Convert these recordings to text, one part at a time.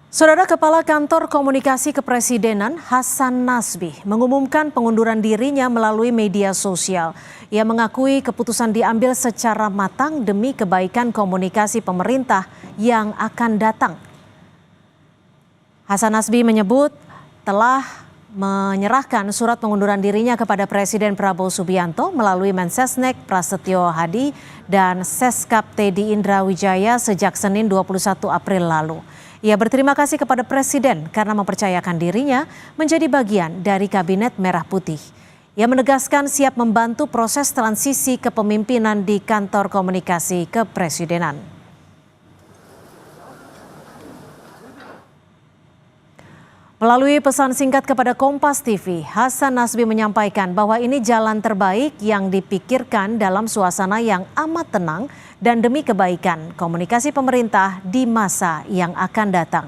Saudara Kepala Kantor Komunikasi Kepresidenan Hasan Nasbi mengumumkan pengunduran dirinya melalui media sosial. Ia mengakui keputusan diambil secara matang demi kebaikan komunikasi pemerintah yang akan datang. Hasan Nasbi menyebut telah menyerahkan surat pengunduran dirinya kepada Presiden Prabowo Subianto melalui Mensesnek Prasetyo Hadi dan Seskap Teddy Indra Wijaya sejak Senin 21 April lalu. Ia berterima kasih kepada Presiden karena mempercayakan dirinya menjadi bagian dari Kabinet Merah Putih. Ia menegaskan siap membantu proses transisi kepemimpinan di Kantor Komunikasi Kepresidenan. Melalui pesan singkat kepada Kompas TV, Hasan Nasbi menyampaikan bahwa ini jalan terbaik yang dipikirkan dalam suasana yang amat tenang dan demi kebaikan komunikasi pemerintah di masa yang akan datang.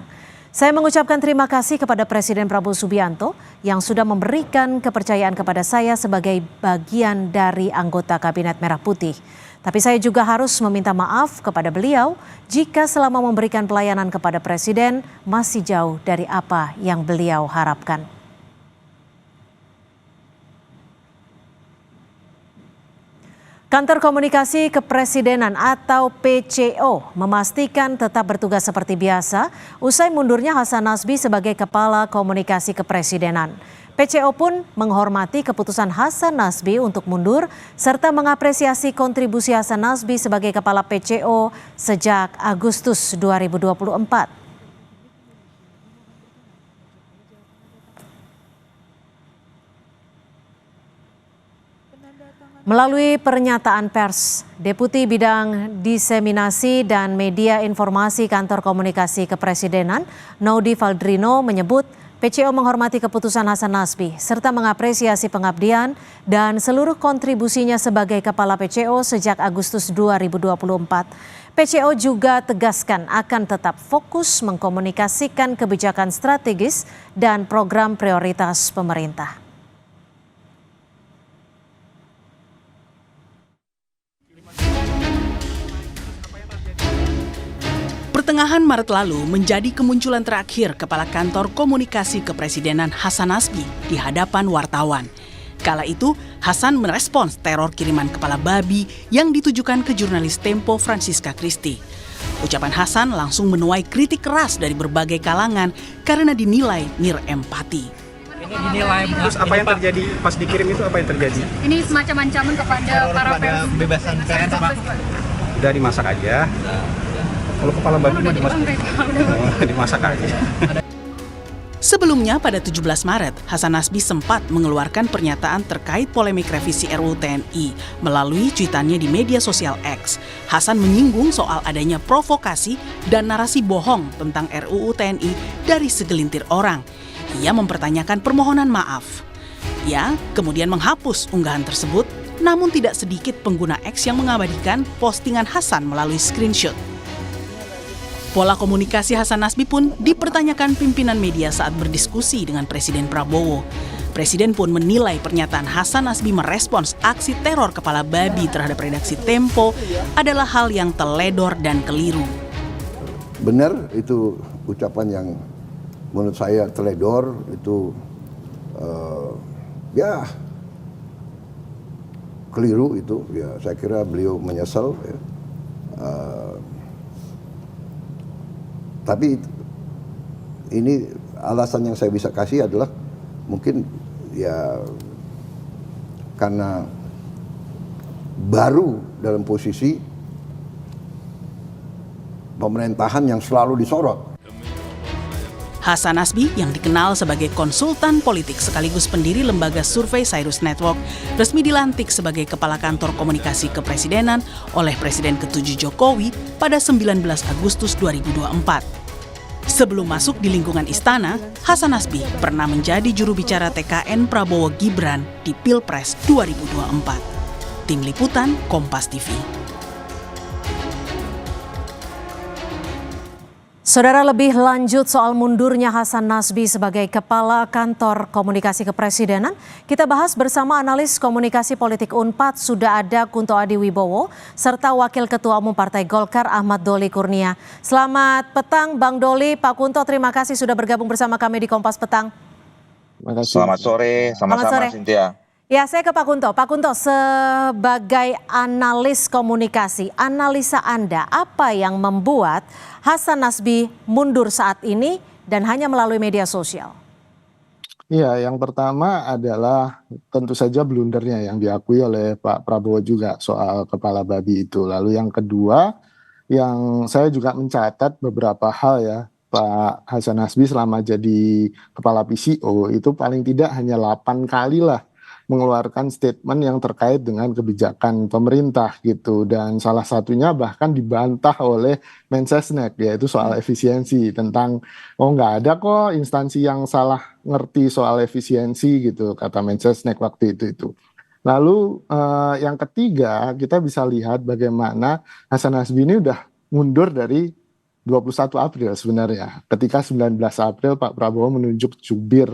Saya mengucapkan terima kasih kepada Presiden Prabowo Subianto yang sudah memberikan kepercayaan kepada saya sebagai bagian dari anggota Kabinet Merah Putih. Tapi saya juga harus meminta maaf kepada beliau jika selama memberikan pelayanan kepada Presiden masih jauh dari apa yang beliau harapkan. Kantor Komunikasi Kepresidenan atau PCO memastikan tetap bertugas seperti biasa usai mundurnya Hasan Nasbi sebagai Kepala Komunikasi Kepresidenan. PCO pun menghormati keputusan Hasan Nasbi untuk mundur serta mengapresiasi kontribusi Hasan Nasbi sebagai Kepala PCO sejak Agustus 2024. Melalui pernyataan pers, Deputi Bidang Diseminasi dan Media Informasi Kantor Komunikasi Kepresidenan, Naudi Valdrino menyebut PCO menghormati keputusan Hasan Nasbi serta mengapresiasi pengabdian dan seluruh kontribusinya sebagai Kepala PCO sejak Agustus 2024. PCO juga tegaskan akan tetap fokus mengkomunikasikan kebijakan strategis dan program prioritas pemerintah. Pertengahan Maret lalu menjadi kemunculan terakhir Kepala Kantor Komunikasi Kepresidenan Hasan Nasbi di hadapan wartawan. Kala itu, Hasan merespons teror kiriman kepala babi yang ditujukan ke jurnalis Tempo Francisca Christie. Ucapan Hasan langsung menuai kritik keras dari berbagai kalangan karena dinilai nirempati. Ini dinilai, terus apa yang terjadi pas dikirim itu, apa yang terjadi? Ini semacam ancaman kepada para pers. Kebebasan pers, Pak. Udah dimasak aja. Kalau kepala babi mau dimasak aja. Sebelumnya pada 17 Maret, Hasan Nasbi sempat mengeluarkan pernyataan terkait polemik revisi RUU TNI melalui cuitannya di media sosial X. Hasan menyinggung soal adanya provokasi dan narasi bohong tentang RUU TNI dari segelintir orang. Ia mempertanyakan permohonan maaf. Ia kemudian menghapus unggahan tersebut, namun tidak sedikit pengguna X yang mengabadikan postingan Hasan melalui screenshot. Pola komunikasi Hasan Nasbi pun dipertanyakan pimpinan media saat berdiskusi dengan Presiden Prabowo. Presiden pun menilai pernyataan Hasan Nasbi merespons aksi teror kepala babi terhadap redaksi Tempo adalah hal yang teledor dan keliru. Benar, itu ucapan yang menurut saya teledor, itu ya keliru itu. Ya, saya kira beliau menyesal. Ya. Tapi ini alasan yang saya bisa kasih adalah mungkin ya karena baru dalam posisi pemerintahan yang selalu disorot. Hasan Nasbi yang dikenal sebagai konsultan politik sekaligus pendiri lembaga survei Cyrus Network resmi dilantik sebagai Kepala Kantor Komunikasi Kepresidenan oleh Presiden ke-7 Jokowi pada 19 Agustus 2024. Sebelum masuk di lingkungan istana, Hasan Nasbi pernah menjadi juru bicara TKN Prabowo Gibran di Pilpres 2024. Tim Liputan Kompas TV. Saudara, lebih lanjut soal mundurnya Hasan Nasbi sebagai Kepala Kantor Komunikasi Kepresidenan, kita bahas bersama analis komunikasi politik Unpad. Sudah ada Kunto Adiwibowo serta Wakil Ketua Umum Partai Golkar Ahmad Doli Kurnia. Selamat petang Bang Doli, Pak Kunto, terima kasih sudah bergabung bersama kami di Kompas Petang. Terima kasih. Selamat sore, sama-sama Cynthia. Ya, saya ke Pak Kunto. Pak Kunto, sebagai analis komunikasi, analisa Anda, apa yang membuat Hasan Nasbi mundur saat ini dan hanya melalui media sosial? Iya, yang pertama adalah tentu saja blundernya yang diakui oleh Pak Prabowo juga soal kepala babi itu. Lalu yang kedua, yang saya juga mencatat beberapa hal ya, Pak Hasan Nasbi selama jadi kepala PCO itu paling tidak hanya 8 kali lah mengeluarkan statement yang terkait dengan kebijakan pemerintah gitu, dan salah satunya bahkan dibantah oleh Mensesnek, yaitu soal efisiensi, tentang nggak ada kok instansi yang salah ngerti soal efisiensi gitu, kata Mensesnek waktu itu. Lalu yang ketiga, kita bisa lihat bagaimana Hasan Nasbi ini udah mundur dari 21 April sebenarnya. Ketika 19 April Pak Prabowo menunjuk jubir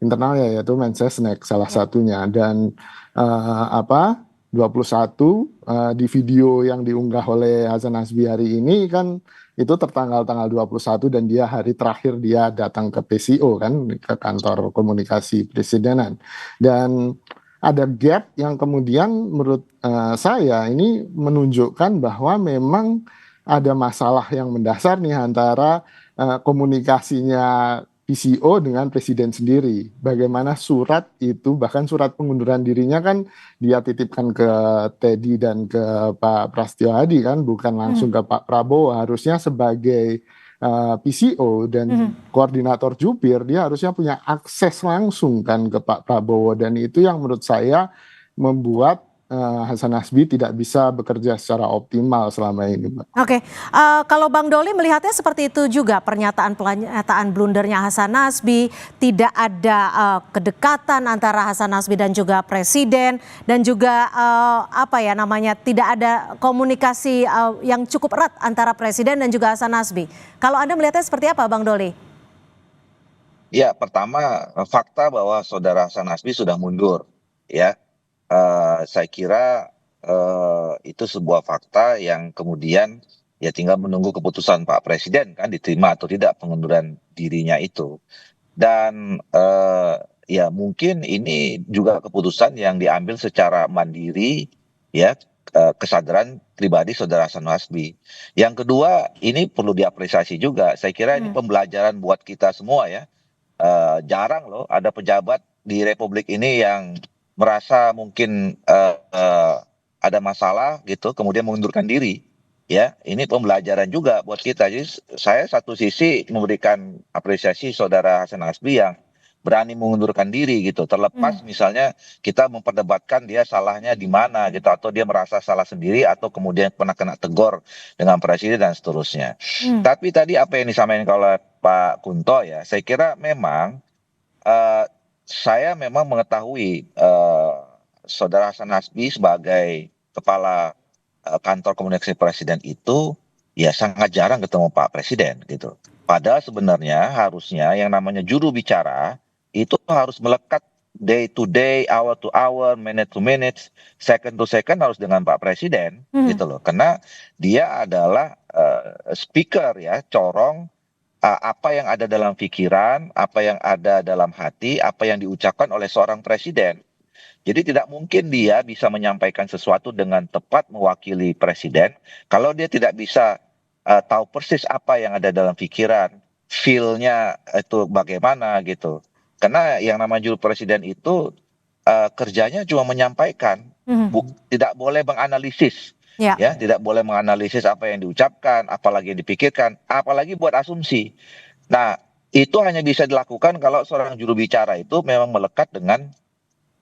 internalnya, yaitu Mensesnek salah satunya, dan 21 di video yang diunggah oleh Hasan Nasbi hari ini kan itu tertanggal tanggal 21, dan dia hari terakhir dia datang ke PCO kan, ke kantor komunikasi presidenan. Dan ada gap yang kemudian menurut saya ini menunjukkan bahwa memang ada masalah yang mendasar nih antara komunikasinya PCO dengan presiden sendiri. Bagaimana surat itu, bahkan surat pengunduran dirinya kan dia titipkan ke Teddy dan ke Pak Prasetyo Adi kan, bukan langsung ke Pak Prabowo. Harusnya sebagai PCO dan koordinator jubir, dia harusnya punya akses langsung kan ke Pak Prabowo. Dan itu yang menurut saya membuat Hasan Nasbi tidak bisa bekerja secara optimal selama ini, Mbak. Oke, kalau Bang Doli melihatnya seperti itu juga, pernyataan blundernya Hasan Nasbi, tidak ada kedekatan antara Hasan Nasbi dan juga presiden, dan juga tidak ada komunikasi yang cukup erat antara presiden dan juga Hasan Nasbi. Kalau Anda melihatnya seperti apa, Bang Doli? Ya, pertama fakta bahwa saudara Hasan Nasbi sudah mundur, ya. Saya kira itu sebuah fakta yang kemudian ya tinggal menunggu keputusan Pak Presiden kan, diterima atau tidak pengunduran dirinya itu. Dan ya mungkin ini juga keputusan yang diambil secara mandiri, ya, kesadaran pribadi saudara Hasan Nasbi. Yang kedua, ini perlu diapresiasi juga. Saya kira ini pembelajaran buat kita semua ya. Jarang loh ada pejabat di Republik ini yang merasa mungkin ada masalah gitu, kemudian mengundurkan diri. Ya, ini pembelajaran juga buat kita. Jadi saya satu sisi memberikan apresiasi saudara Hasan Nasbi yang berani mengundurkan diri gitu. Terlepas misalnya kita memperdebatkan dia salahnya di mana gitu, atau dia merasa salah sendiri, atau kemudian pernah kena tegur dengan presiden dan seterusnya. Tapi tadi apa yang disampaikan oleh Pak Kunto ya, saya kira memang saya memang mengetahui saudara Hasan Nasbi sebagai kepala kantor komunikasi presiden itu ya sangat jarang ketemu Pak Presiden gitu. Padahal sebenarnya harusnya yang namanya juru bicara itu harus melekat day to day, hour to hour, minute to minute, second to second harus dengan Pak Presiden gitu loh. Karena dia adalah speaker ya, corong apa yang ada dalam pikiran, apa yang ada dalam hati, apa yang diucapkan oleh seorang presiden. Jadi tidak mungkin dia bisa menyampaikan sesuatu dengan tepat mewakili presiden kalau dia tidak bisa tahu persis apa yang ada dalam pikiran, feel-nya itu bagaimana gitu. Karena yang namanya juru presiden itu kerjanya cuma menyampaikan, tidak boleh menganalisis. Ya, tidak boleh menganalisis apa yang diucapkan, apalagi yang dipikirkan, apalagi buat asumsi. Nah, itu hanya bisa dilakukan kalau seorang juru bicara itu memang melekat dengan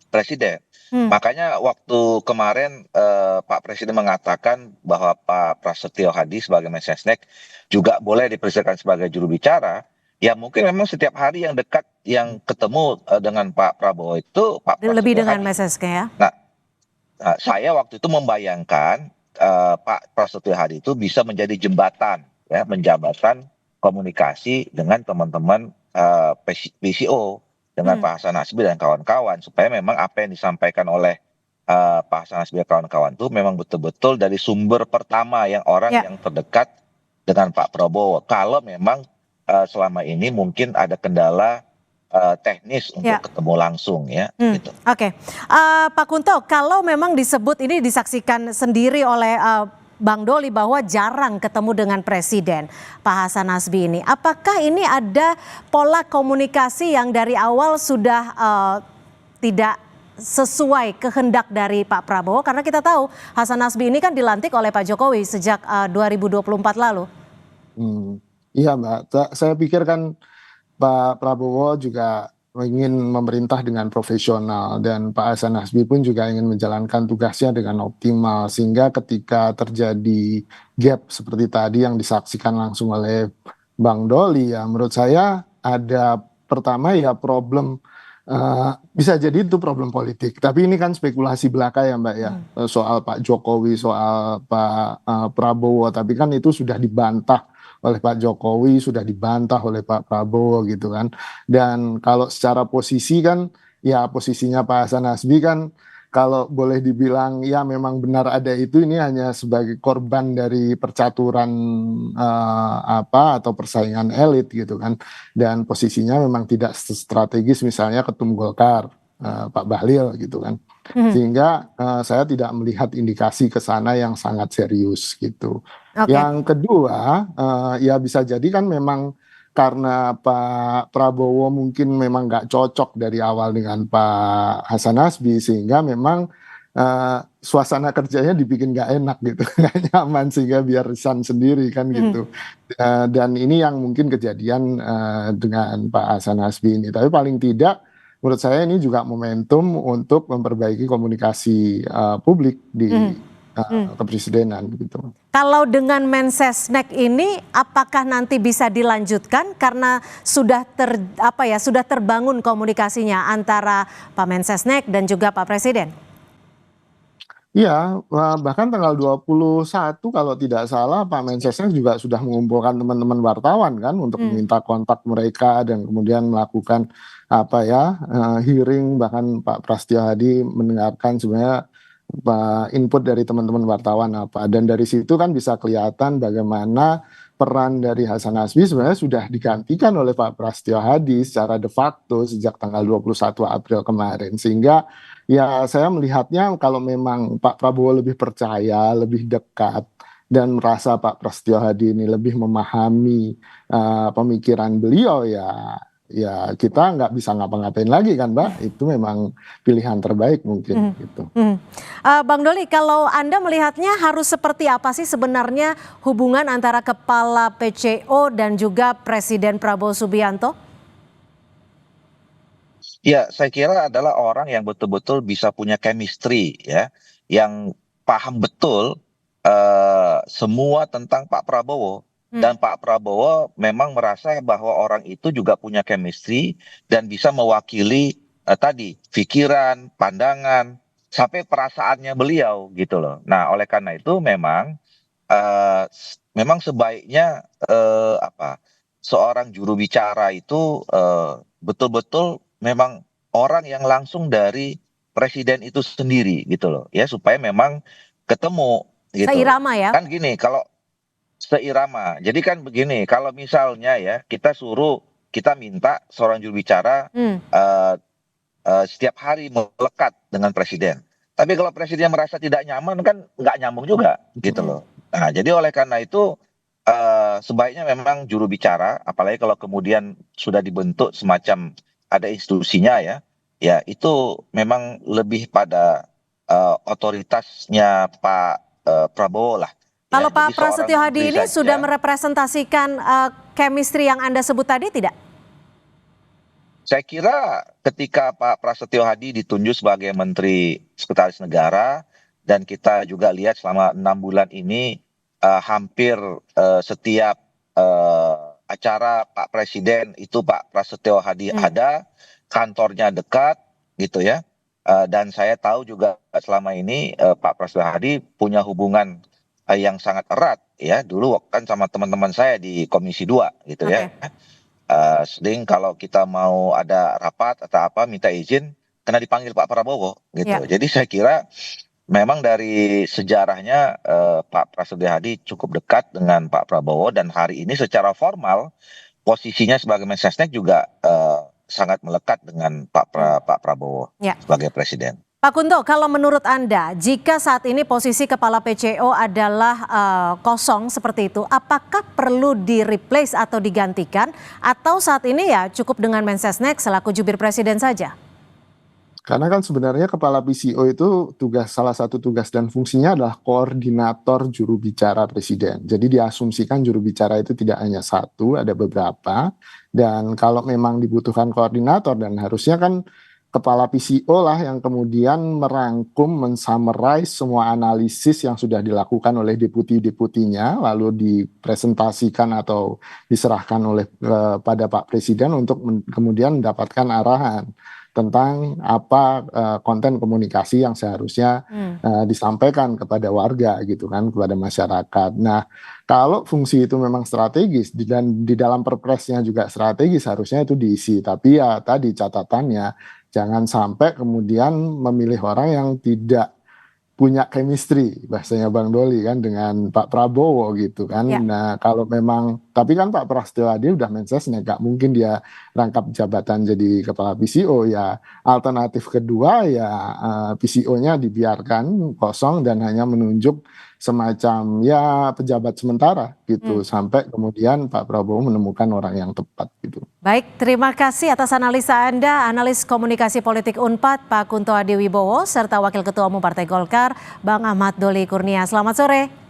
presiden. Makanya waktu kemarin Pak Presiden mengatakan bahwa Pak Prasetyo Adi sebagai Mensesnek juga boleh dipersilakan sebagai juru bicara. Ya mungkin memang setiap hari yang dekat yang ketemu dengan Pak Prabowo itu Pak Prasetyo Lebih dengan Adi. Mensesnek ya. Nah, saya waktu itu membayangkan Pak Prasetyo Adi itu bisa menjadi jembatan ya, menjabatan komunikasi dengan teman-teman PCO, dengan Pak Hasan Nasbi dan kawan-kawan, supaya memang apa yang disampaikan oleh Pak Hasan Nasbi dan kawan-kawan itu memang betul-betul dari sumber pertama yang orang Ya. yang terdekat dengan Pak Prabowo. Kalau memang selama ini mungkin ada kendala teknis untuk Ya. ketemu langsung ya, gitu. Oke. Pak Kunto, kalau memang disebut ini disaksikan sendiri oleh Bang Doli bahwa jarang ketemu dengan Presiden Pak Hasan Nasbi ini, apakah ini ada pola komunikasi yang dari awal sudah tidak sesuai kehendak dari Pak Prabowo? Karena kita tahu Hasan Nasbi ini kan dilantik oleh Pak Jokowi sejak 2024 lalu. Iya Mbak, saya pikir kan Pak Prabowo juga ingin memerintah dengan profesional dan Pak Hasan Nasbi pun juga ingin menjalankan tugasnya dengan optimal, sehingga ketika terjadi gap seperti tadi yang disaksikan langsung oleh Bang Doli, ya menurut saya ada pertama ya problem, bisa jadi itu problem politik, tapi ini kan spekulasi belaka ya Mbak ya, soal Pak Jokowi, soal Pak Prabowo, tapi kan itu sudah dibantah oleh Pak Jokowi, sudah dibantah oleh Pak Prabowo gitu kan. Dan kalau secara posisi kan, ya posisinya Pak Hasan Nasbi kan kalau boleh dibilang ya memang benar ada itu, ini hanya sebagai korban dari percaturan atau persaingan elit gitu kan. Dan posisinya memang tidak strategis misalnya Ketum Golkar, Pak Bahlil gitu kan. Sehingga saya tidak melihat indikasi ke sana yang sangat serius gitu. Oke. Yang kedua, ya bisa jadi kan memang karena Pak Prabowo mungkin memang nggak cocok dari awal dengan Pak Hasan Nasbi, sehingga memang suasana kerjanya dibikin nggak enak gitu, nggak nyaman, sehingga biar resign sendiri kan gitu. Dan ini yang mungkin kejadian dengan Pak Hasan Nasbi ini. Tapi paling tidak menurut saya ini juga momentum untuk memperbaiki komunikasi publik di kepresidenan gitu. Kalau dengan Mensesnek ini, apakah nanti bisa dilanjutkan karena sudah sudah terbangun komunikasinya antara Pak Mensesnek dan juga Pak Presiden? Iya, bahkan tanggal 21 kalau tidak salah Pak Mensesnek juga sudah mengumpulkan teman-teman wartawan kan untuk meminta kontak mereka dan kemudian melakukan hearing, bahkan Pak Prasetyo Hadi mendengarkan sebenarnya input dari teman-teman wartawan apa, dan dari situ kan bisa kelihatan bagaimana peran dari Hasan Nasbi sebenarnya sudah digantikan oleh Pak Prasetyo Hadi secara de facto sejak tanggal 21 April kemarin, sehingga ya saya melihatnya kalau memang Pak Prabowo lebih percaya, lebih dekat dan merasa Pak Prasetyo Hadi ini lebih memahami pemikiran beliau, ya kita nggak bisa ngapa-ngapain lagi kan Mbak, itu memang pilihan terbaik mungkin gitu. Bang Doli, kalau Anda melihatnya harus seperti apa sih sebenarnya hubungan antara Kepala PCO dan juga Presiden Prabowo Subianto? Ya, saya kira adalah orang yang betul-betul bisa punya chemistry ya, yang paham betul semua tentang Pak Prabowo. Dan Pak Prabowo memang merasa bahwa orang itu juga punya chemistry dan bisa mewakili tadi pikiran, pandangan, sampai perasaannya beliau gitu loh. Nah, oleh karena itu memang memang sebaiknya seorang juru bicara itu betul-betul memang orang yang langsung dari presiden itu sendiri gitu loh ya, supaya memang ketemu gitu. Seirama ya? Kan gini, kalau seirama. Jadi kan begini, kalau misalnya ya kita minta seorang juru bicara setiap hari melekat dengan presiden. Tapi kalau presiden merasa tidak nyaman kan nggak nyambung juga gitu loh. Nah, jadi oleh karena itu sebaiknya memang juru bicara, apalagi kalau kemudian sudah dibentuk semacam ada institusinya ya itu memang lebih pada otoritasnya Pak Prabowo lah. Kalau Ya, Pak jadi seorang Prasetyo Hadi menteri ini saja. sudah merepresentasikan chemistry yang Anda sebut tadi tidak? Saya kira ketika Pak Prasetyo Hadi ditunjuk sebagai Menteri Sekretaris Negara dan kita juga lihat selama 6 bulan ini hampir setiap acara Pak Presiden itu Pak Prasetyo Hadi ada, kantornya dekat gitu ya. Dan saya tahu juga selama ini Pak Prasetyo Hadi punya hubungan yang sangat erat ya. Dulu kan sama teman-teman saya di Komisi 2 gitu ya. Sering kalau kita mau ada rapat atau apa minta izin kena dipanggil Pak Prabowo gitu. Jadi saya kira memang dari sejarahnya Pak Prasetyo Hadi cukup dekat dengan Pak Prabowo, dan hari ini secara formal posisinya sebagai Mensesnek juga sangat melekat dengan Pak Prabowo sebagai presiden. Pak Kunto, kalau menurut Anda, jika saat ini posisi Kepala PCO adalah kosong seperti itu, apakah perlu di-replace atau digantikan? Atau saat ini ya cukup dengan Mensesnek selaku jubir presiden saja? Karena kan sebenarnya Kepala PCO itu salah satu tugas dan fungsinya adalah koordinator juru bicara presiden. Jadi diasumsikan juru bicara itu tidak hanya satu, ada beberapa. Dan kalau memang dibutuhkan koordinator, dan harusnya kan Kepala PCO lah yang kemudian merangkum, mensummarize semua analisis yang sudah dilakukan oleh deputi-deputinya, lalu dipresentasikan atau diserahkan pada Pak Presiden untuk kemudian mendapatkan arahan tentang apa konten komunikasi yang seharusnya disampaikan kepada warga gitu kan, kepada masyarakat. Nah, kalau fungsi itu memang strategis dan di dalam perpresnya juga strategis, harusnya itu diisi. Tapi ya tadi catatannya, jangan sampai kemudian memilih orang yang tidak punya chemistry, bahasanya Bang Doli kan, dengan Pak Prabowo gitu kan. Nah, kalau memang, tapi kan Pak Prasetyo Hadi udah Mensesnek, gak mungkin dia rangkap jabatan jadi Kepala PCO. Ya alternatif kedua ya PCO-nya dibiarkan kosong dan hanya menunjuk semacam ya pejabat sementara gitu, sampai kemudian Pak Prabowo menemukan orang yang tepat gitu. Baik, terima kasih atas analisa Anda, analis komunikasi politik Unpad, Pak Kunto Adiwibowo, serta Wakil Ketua Umum Partai Golkar, Bang Ahmad Doli Kurnia. Selamat sore.